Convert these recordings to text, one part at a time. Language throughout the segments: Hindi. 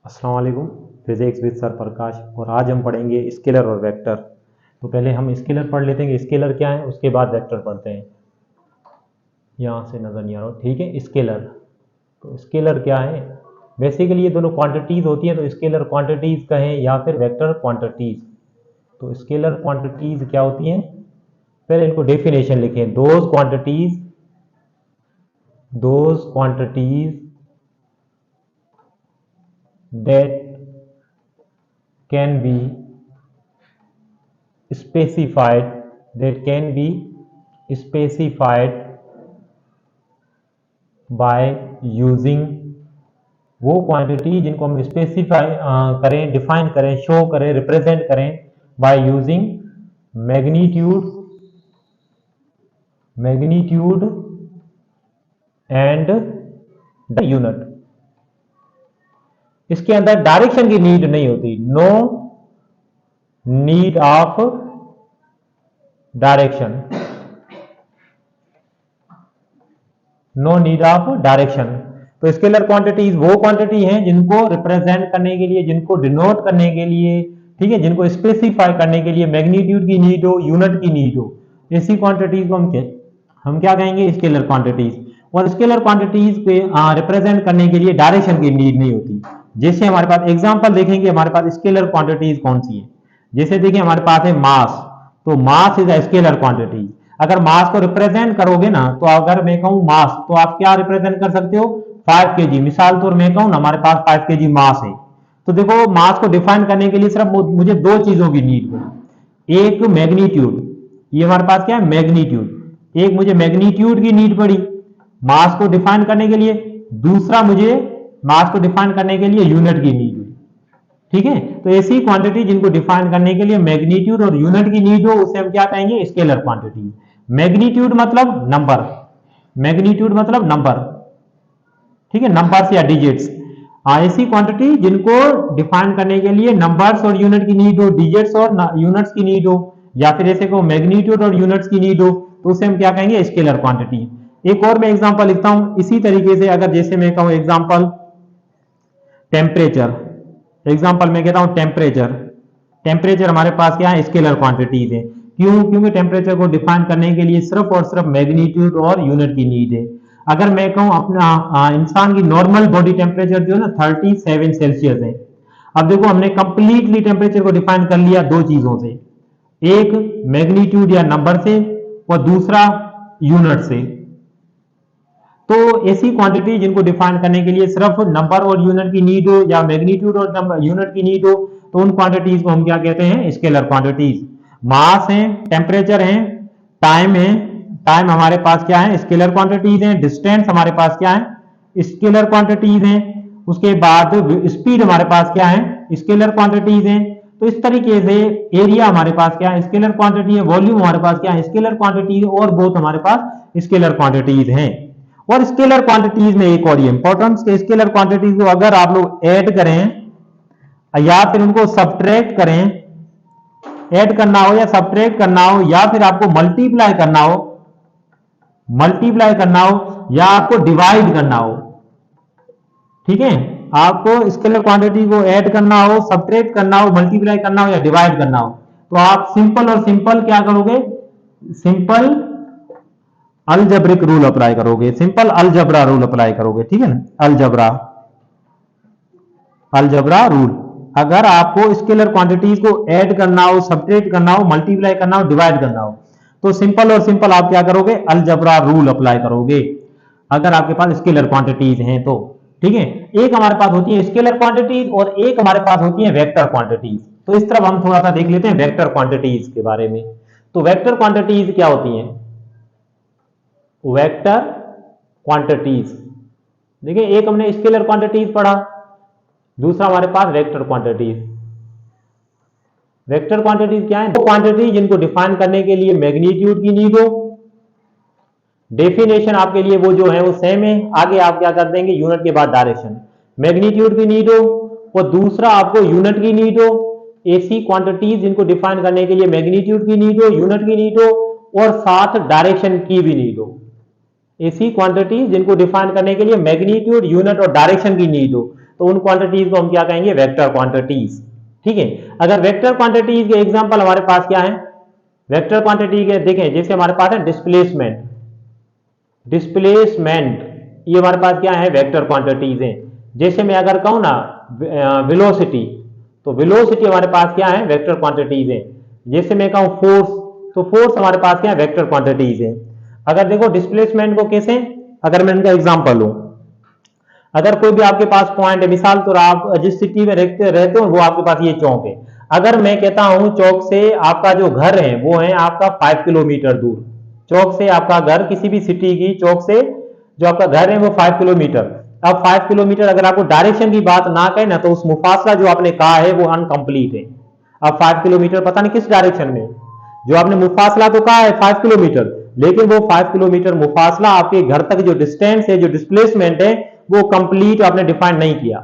अस्सलाम वालेकुम। फिजिक्स विद सर प्रकाश। और आज हम पढ़ेंगे स्केलर और वेक्टर। तो पहले हम स्केलर पढ़ लेते हैं कि स्केलर क्या है, उसके बाद वेक्टर पढ़ते हैं। यहाँ से नज़र नहीं आ रहा, ठीक है। स्केलर, तो स्केलर क्या है? बेसिकली ये दोनों क्वांटिटीज़ होती हैं, तो स्केलर क्वांटिटीज़ कहें या फिर वेक्टर क्वांटिटीज़। तो स्केलर क्वांटिटीज़ क्या होती हैं, पहले इनको डेफिनेशन लिखें। Those quantities that can be specified by using, वो क्वांटिटी जिनको हम स्पेसिफाई करें, डिफाइन करें, शो करें, रिप्रेजेंट करें by using magnitude and the unit. इसके अंदर डायरेक्शन की नीड नहीं होती, नो नीड ऑफ डायरेक्शन, तो स्केलर क्वांटिटीज वो क्वांटिटी हैं जिनको रिप्रेजेंट करने के लिए, जिनको डिनोट करने के लिए, ठीक है, जिनको स्पेसिफाई करने के लिए मैग्नीट्यूड की नीड हो, यूनिट की नीड हो, ऐसी क्वांटिटीज को हम क्या कहेंगे? Scalar quantities. और स्केलर क्वांटिटीज पे रिप्रेजेंट करने के लिए डायरेक्शन की नीड नहीं होती। जैसे हमारे पास एग्जांपल देखेंगे, हमारे पास स्केलर क्वांटिटीज कौन सी है। जैसे देखिए हमारे पास है मास, तो mass is a scalar quantity. अगर मास को रिप्रेजेंट करोगे ना, तो अगर मैं कहूं मास, तो आप क्या रिप्रेजेंट कर सकते हो? 5 kg। मिसाल तौर मैं कहूं ना, हमारे पास 5 kg मास है, तो देखो मास को डिफाइन करने के लिए सिर्फ मुझे दो चीजों की नीड पड़ी। एक मैग्नीट्यूड, ये हमारे पास क्या है? मैग्नीट्यूड। एक मुझे मैग्नीट्यूड की नीड पड़ी मास को डिफाइन करने के लिए, दूसरा मुझे मास को डिफाइन करने के लिए यूनिट की नीड हुई, ठीक है। तो ऐसी क्वांटिटी जिनको डिफाइन करने के लिए मैग्नीट्यूड और यूनिट की नीड हो, उसे हम क्या कहेंगे? Scalar quantity. मैग्नीट्यूड मतलब नंबर, ठीक है, नंबर्स या डिजिट्स। ऐसी क्वांटिटी जिनको डिफाइन करने के लिए नंबर्स और यूनिट की नीड हो, डिजिट्स और यूनिट्स की नीड हो, या फिर ऐसे को मैग्नीट्यूड और यूनिट्स की नीड हो, तो उसे हम क्या कहेंगे? Scalar quantity. एक और मैं एग्जांपल लिखता हूं इसी तरीके से। अगर जैसे मैं कहूं एग्जांपल टेम्परेचर, एग्जांपल मैं कहता हूं टेम्परेचर हमारे पास क्या है? स्केलर क्वांटिटीज है। क्यों? क्योंकि टेम्परेचर को डिफाइन करने के लिए सिर्फ और सिर्फ मैग्नीट्यूड और यूनिट की नीड है। अगर मैं कहूं अपना इंसान की नॉर्मल बॉडी टेम्परेचर जो है ना 37 सेल्सियस है। अब देखो हमने कंप्लीटली टेम्परेचर को डिफाइन कर लिया दो चीजों से, एक मैग्नीट्यूड या नंबर से और दूसरा यूनिट से। तो ऐसी क्वांटिटी जिनको डिफाइन करने के लिए सिर्फ नंबर और यूनिट की नीड हो, या मैग्नीट्यूड और यूनिट की नीड हो, तो उन क्वांटिटीज को हम क्या कहते हैं? Scalar quantities. मास है, टेम्परेचर है, टाइम है, टाइम हमारे पास क्या है? स्केलर क्वांटिटीज है। डिस्टेंस हमारे पास क्या है? स्केलर क्वांटिटीज है। उसके बाद स्पीड हमारे पास क्या है? स्केलर क्वांटिटीज है। तो इस तरीके से एरिया हमारे पास क्या है? स्केलर क्वांटिटी है। वॉल्यूम हमारे पास क्या है? स्केलर क्वांटिटी है। और बहुत हमारे पास स्केलर क्वांटिटीज हैं। और स्केलर क्वांटिटीज में एक और ये इंपॉर्टेंस के स्केलर क्वांटिटीज को अगर आप लोग ऐड करें या फिर उनको सब्ट्रैक्ट करें, ऐड करना हो या सब्ट्रैक्ट करना हो, या फिर आपको मल्टीप्लाई करना हो या आपको डिवाइड करना हो, ठीक है, आपको स्केलर क्वांटिटी को ऐड करना हो, सब्ट्रैक्ट करना हो, मल्टीप्लाई करना हो या डिवाइड करना हो, तो आप सिंपल क्या करोगे? सिंपल अलजेब्रिक रूल अप्लाई करोगे, सिंपल अलजबरा रूल अप्लाई करोगे, ठीक है ना। Algebra rule. अगर आपको स्केलर क्वांटिटीज को ऐड करना हो, सब्ट्रैक्ट करना हो, मल्टीप्लाई करना हो, डिवाइड करना हो, तो सिंपल और सिंपल आप क्या करोगे? अलजबरा रूल अप्लाई करोगे, अगर आपके पास स्केलर क्वांटिटीज हैं तो, ठीक है। एक हमारे पास होती है स्केलर क्वांटिटीज और एक हमारे पास होती है वेक्टर क्वांटिटीज। तो इस तरफ हम थोड़ा सा देख लेते हैं वेक्टर क्वांटिटीज के बारे में। तो वेक्टर क्वांटिटीज क्या होती हैं? वेक्टर क्वांटिटीज, देखिए एक हमने स्केलर क्वांटिटीज पढ़ा, दूसरा हमारे पास वेक्टर क्वांटिटीज। वेक्टर क्वांटिटीज क्या है? वो क्वांटिटी जिनको डिफाइन करने के लिए मैग्नीट्यूड की नीड हो, डेफिनेशन आपके लिए वो जो है वो सेम है, आगे आप क्या कर देंगे? यूनिट के बाद डायरेक्शन। मैग्नीट्यूड की नीड हो और दूसरा आपको यूनिट की नीड हो। ऐसी क्वांटिटीज जिनको डिफाइन करने के लिए मैग्नीट्यूड की नीड हो, यूनिट की नीड हो और साथ डायरेक्शन की भी नीड हो। ऐसी क्वांटिटी जिनको डिफाइन करने के लिए मैग्नीट्यूड, यूनिट और डायरेक्शन की नीड हो, तो उन क्वांटिटीज को हम क्या कहेंगे, वेक्टर क्वांटिटीज। ठीक है, अगर वेक्टर क्वांटिटीज के एग्जांपल हमारे पास क्या है, वेक्टर क्वांटिटी के देखें, जैसे हमारे पास है डिस्प्लेसमेंट, डिस्प्लेसमेंट ये हमारे पास क्या है, वेक्टर क्वांटिटीज हैं। जैसे मैं अगर कहूं ना वेलोसिटी, तो वेलोसिटी हमारे पास क्या है, वेक्टर क्वांटिटीज है। जैसे मैं कहूं फोर्स, तो फोर्स हमारे पास क्या है, वेक्टर क्वांटिटीज है। अगर देखो डिस्प्लेसमेंट को कैसे, अगर मैं इनका एग्जांपल लूं, अगर कोई भी आपके पास पॉइंट है, मिसाल तो आप जिस सिटी में रहते हो वो आपके पास ये चौक है, अगर मैं कहता हूं चौक से आपका जो घर है वो है आपका 5 किलोमीटर दूर, चौक से आपका घर, किसी भी सिटी की चौक से जो आपका घर है वो 5 किलोमीटर। अब 5 किलोमीटर अगर आपको डायरेक्शन की बात ना कहे ना, तो उस मुफासला जो आपने कहा है वो अनकंप्लीट है। अब 5 किलोमीटर पता नहीं किस डायरेक्शन में, जो आपने मुफासला तो कहा है 5 किलोमीटर, लेकिन वो 5 किलोमीटर मुफासला आपके घर तक जो डिस्टेंस है, जो डिस्प्लेसमेंट है, वो कंप्लीट आपने डिफाइन नहीं किया।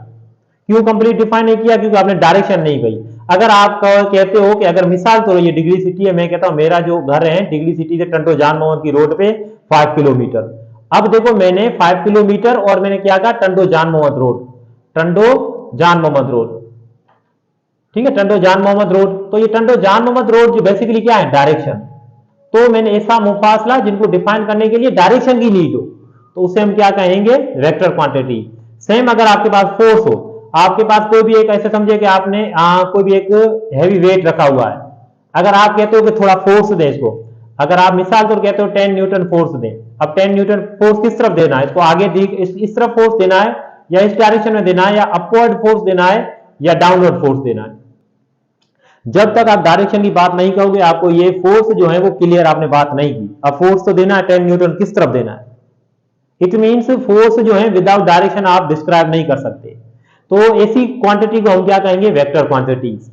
क्यों कंप्लीट डिफाइन नहीं किया, क्योंकि आपने डायरेक्शन नहीं गई। अगर आप कहते हो कि अगर मिसाल तो ये डिग्री सिटी है, मैं कहता हूं मेरा जो घर है डिग्री सिटी से टंडो जान मोहम्मद की रोड पे 5 किलोमीटर, अब देखो मैंने 5 किलोमीटर और मैंने क्या कहा, टंडो जान मोहम्मद रोड, टंडो जान मोहम्मद रोड, ठीक है, टंडो जान मोहम्मद रोड। तो ये टंडो जान मोहम्मद रोड जो बेसिकली क्या है, डायरेक्शन। तो मैंने ऐसा मुफासला जिनको डिफाइन करने के लिए डायरेक्शन की नीड हो, तो उसे हम क्या कहेंगे, वेक्टर क्वांटिटी। सेम अगर आपके पास फोर्स हो, आपके पास कोई भी एक ऐसे समझे कि आपने कोई भी एक हैवी वेट रखा हुआ है, अगर आप कहते हो कि थोड़ा फोर्स दे इसको, अगर आप मिसाल तौर कहते हो 10 न्यूटन फोर्स दें, अब 10 न्यूटन फोर्स किस तरफ देना है, इसको आगे इस तरफ फोर्स देना है, या इस डायरेक्शन में देना है, या अपवर्ड फोर्स देना है, या डाउनवर्ड फोर्स देना है। जब तक आप डायरेक्शन की बात नहीं करोगे, आपको ये फोर्स जो है वो क्लियर आपने बात नहीं की। अब फोर्स तो देना है 10 न्यूटन, किस तरफ देना है, इट मींस फोर्स जो है विदाउट डायरेक्शन आप डिस्क्राइब नहीं कर सकते। तो ऐसी क्वांटिटी को हम क्या कहेंगे, वेक्टर क्वांटिटीज।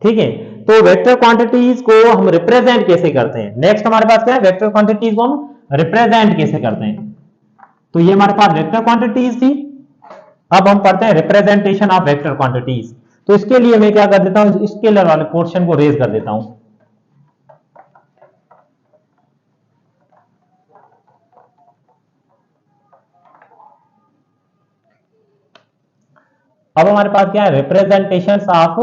ठीक है, तो वेक्टर क्वांटिटीज को हम रिप्रेजेंट कैसे करते हैं, नेक्स्ट हमारे पास क्या है, वेक्टर क्वांटिटीज को हम रिप्रेजेंट कैसे करते हैं। तो ये हमारे पास वेक्टर क्वांटिटीज थी, अब हम पढ़ते हैं रिप्रेजेंटेशन ऑफ वेक्टर क्वांटिटीज। तो इसके लिए मैं क्या कर देता हूं, स्केलर वाले पोर्शन को रेज कर देता हूं। अब हमारे पास क्या है, रिप्रेजेंटेशन ऑफ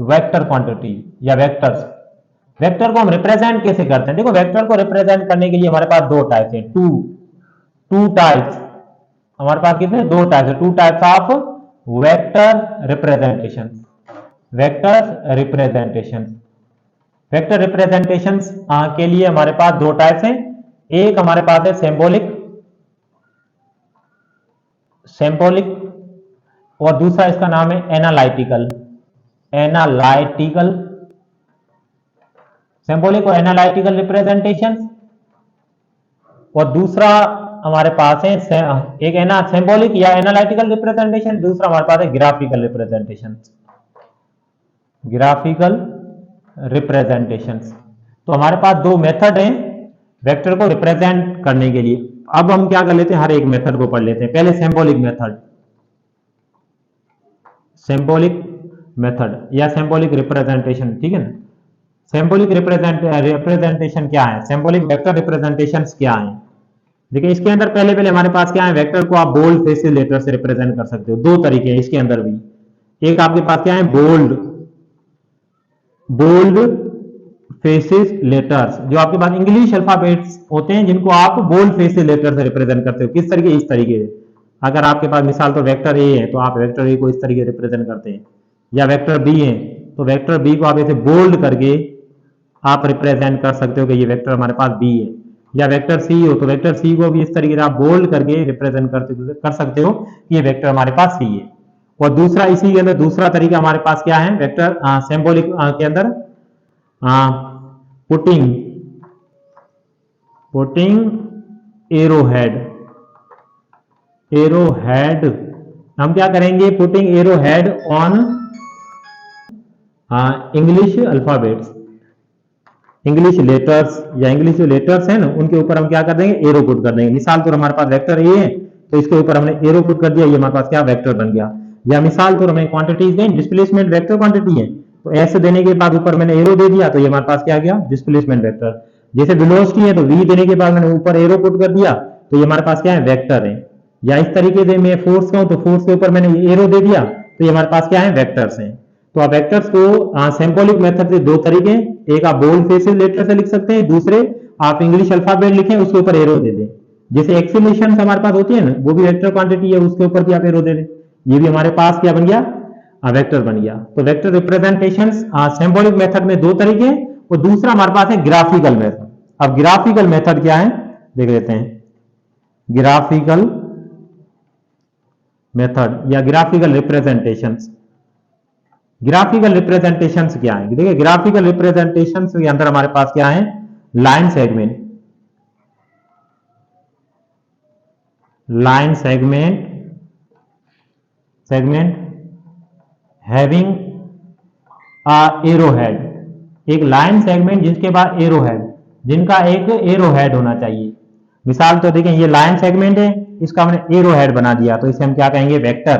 वेक्टर क्वांटिटी या वेक्टर्स। वेक्टर को हम रिप्रेजेंट कैसे करते हैं, देखो वेक्टर को रिप्रेजेंट करने के लिए हमारे पास दो टाइप्स हैं, टू टाइप्स, हमारे पास कितने, दो टाइप्स है, two types of vector representation. Vector representation, vector representation के लिए हमारे पास दो टाइप्स हैं, एक हमारे पास है सिंबॉलिक, सिंबॉलिक, और दूसरा इसका नाम है एनालिटिकल। एनालिटिकल, सिंबॉलिक और एनालिटिकल रिप्रेजेंटेशन। और दूसरा हमारे पास है एक सिंबॉलिक या एनालिटिकल रिप्रेजेंटेशन, दूसरा हमारे पास है ग्राफिकल रिप्रेजेंटेशन। Graphical representation. तो हमारे पास दो मेथड हैं वेक्टर को रिप्रेजेंट करने के लिए। अब हम क्या कर लेते हैं, हर एक मेथड को पढ़ लेते हैं। पहले सिंबॉलिक मेथड, सिंबॉलिक मेथड या सिंबॉलिक रिप्रेजेंटेशन, ठीक है ना। सिंबॉलिक रिप्रेजेंटेशन क्या है, सिंबॉलिक वेक्टर रिप्रेजेंटेशन क्या है। देखिए इसके अंदर पहले हमारे पास क्या है, वेक्टर को आप बोल्ड फेसिस लेटर से रिप्रेजेंट कर सकते हो। दो तरीके हैं इसके अंदर भी, एक आपके पास क्या है, बोल्ड फेसिस लेटर्स, जो आपके पास इंग्लिश अल्फाबेट्स होते हैं जिनको आप बोल्ड फेसिस लेटर से रिप्रेजेंट करते हो। किस तरीके, इस तरीके से। अगर आपके पास मिसाल तो वेक्टर ए है, तो आप वेक्टर ए को इस तरीके से रिप्रेजेंट करते हैं, या वेक्टर बी है तो वेक्टर बी को आप ऐसे बोल्ड करके आप रिप्रेजेंट कर सकते हो कि ये वेक्टर हमारे पास बी है। या वेक्टर सी हो तो वेक्टर सी को भी इस तरीके से आप बोल्ड करके रिप्रेजेंट कर सकते हो कि ये वेक्टर हमारे पास सी है। और दूसरा, इसी के अंदर दूसरा तरीका हमारे पास क्या है, वेक्टर सिंबॉलिक के अंदर पुटिंग एरोहेड। एरोहेड हम क्या करेंगे, putting arrowhead on English alphabets, English letters, या इंग्लिश जो लेटर्स है ना उनके ऊपर हम क्या कर देंगे, एरो पुट कर देंगे। मिसाल तो हमारे पास वेक्टर ए है तो इसके ऊपर हमने एरो पुट कर दिया, ये हमारे पास क्या वेक्टर बन गया। या मिसाल तो हमें क्वांटिटीज दें, डिस्प्लेसमेंट वेक्टर क्वांटिटी है, तो ऐसे देने के बाद ऊपर मैंने एरो दे दिया तो ये हमारे पास क्या गया, डिस्प्लेसमेंट वेक्टर। जैसे वेलोसिटी है तो v देने के बाद मैंने ऊपर एरो पुट कर दिया, तो ये हमारे पास क्या है, वेक्टर है। या इस तरीके से मैं फोर्स का हूं तो फोर्स के ऊपर मैंने एरो दे दिया, तो ये हमारे पास क्या है, वेक्टर्स हैं। तो आप वेक्टर्स को सिंबॉलिक मेथड से दो तरीके, एक आप बोल्ड फेसिव लेटर से लिख सकते हैं, दूसरे आप इंग्लिश अल्फाबेट लिखें उसके ऊपर एरो दे दें। जैसे एक्सक्लेमेशन हमारे पास होती है ना, वो भी वेक्टर क्वांटिटी है, उसके ऊपर भी आप एरो दे दें, ये भी हमारे पास क्या बन गया, वेक्टर बन गया। तो वेक्टर रिप्रेजेंटेशन सिंबॉलिक मेथड में दो तरीके हैं, और दूसरा हमारे पास है ग्राफिकल मेथड। अब ग्राफिकल मेथड क्या है देख लेते हैं। ग्राफिकल मेथड या ग्राफिकल रिप्रेजेंटेशंस, ग्राफिकल रिप्रेजेंटेशंस क्या है, देखिए ग्राफिकल रिप्रेजेंटेशंस के अंदर हमारे पास क्या है, line segment, line segment having arrow head, एक लाइन सेगमेंट जिसके बाद एरो हेड, जिनका एक एरो हेड होना चाहिए। मिसाल तो देखें, ये लाइन सेगमेंट है, इसका हमने एरो हेड बना दिया, तो इसे हम क्या कहेंगे, वेक्टर।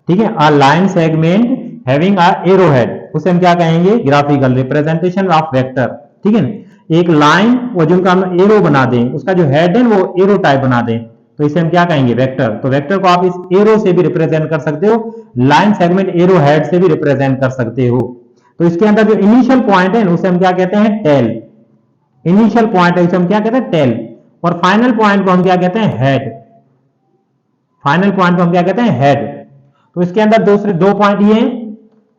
ठीक है, a line segment having a arrow head, उसे हम क्या कहेंगे, ग्राफिकल रिप्रेजेंटेशन ऑफ वेक्टर। ठीक है, एक लाइन और जिनका हम एरो बना दें, उसका जो हेड है वो एरो टाइप बना दें, तो इसे हम क्या कहेंगे, वेक्टर। तो वेक्टर को आप इस एरो से भी रिप्रेजेंट कर सकते हो, लाइन सेगमेंट एरो हेड से भी रिप्रेजेंट कर सकते हो। तो इसके अंदर जो इनिशियल पॉइंट है उसे हम क्या कहते हैं, टेल। इनिशियल पॉइंट है उसे हम क्या कहते हैं, टेल। और फाइनल पॉइंट को हम क्या कहते हैं, हेड। फाइनल पॉइंट को हम क्या कहते हैं, हेड। तो इसके अंदर दूसरे दो पॉइंट ये हैं,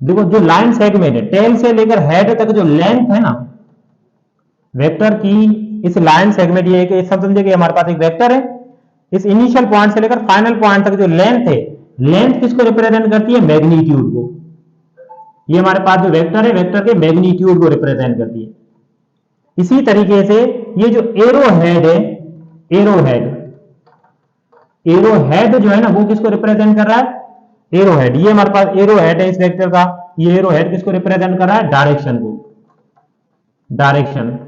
देखो जो लाइन सेगमेंट है, टेल से लेकर हेड तक जो लेंथ है ना वेक्टर की, इस लाइन सेगमेंट, ये सब समझे कि हमारे पास एक वेक्टर है, इस इनिशियल पॉइंट से लेकर फाइनल पॉइंट तक जो लेंथ है, लेंथ किसको रिप्रेजेंट करती है, मैग्नीट्यूड को। ये हमारे पास जो वेक्टर है, वेक्टर के मैग्नीट्यूड को रिप्रेजेंट करती है। इसी तरीके से ये जो एरो हेड है, एरो हेड, एरो हेड जो है ना वो किसको रिप्रेजेंट कर रहा है, एरो हेड। ये हमारे पास एरो हेड है इस वेक्टर का, ये एरो हेड किसको रिप्रेजेंट कर रहा है, डायरेक्शन को, डायरेक्शन,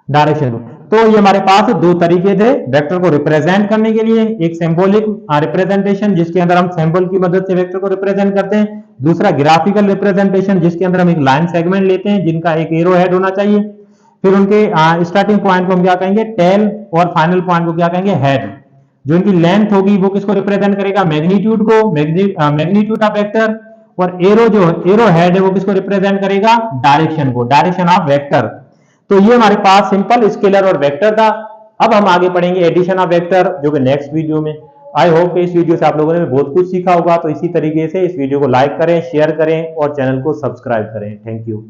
डायरेक्शन को। तो ये हमारे पास दो तरीके थे वेक्टर को रिप्रेजेंट करने के लिए, एक सिंबॉलिक रिप्रेजेंटेशन जिसके अंदर हम सिंबल की मदद से वेक्टर को रिप्रेजेंट करते हैं, दूसरा ग्राफिकल रिप्रेजेंटेशन जिसके अंदर हम एक लाइन सेगमेंट लेते हैं जिनका एक एरो हेड होना चाहिए, फिर उनके स्टार्टिंग पॉइंट को हम क्या कहेंगे, टेल, और फाइनल पॉइंट को क्या कहेंगे, हेड। जो इनकी लेंथ होगी वो किसको रिप्रेजेंट करेगा, मैग्नीट्यूड को, मैग्नीट्यूड ऑफ वेक्टर। और एरो जो एरो हेड है वो किसको रिप्रेजेंट करेगा, डायरेक्शन को, डायरेक्शन ऑफ वेक्टर। तो ये हमारे पास सिंपल स्केलर और वेक्टर था। अब हम आगे पढ़ेंगे एडिशन ऑफ वेक्टर, जो कि नेक्स्ट वीडियो में। आई होप कि इस वीडियो से आप लोगों ने बहुत कुछ सीखा होगा। तो इसी तरीके से इस वीडियो को लाइक करें, शेयर करें और चैनल को सब्सक्राइब करें। Thank you.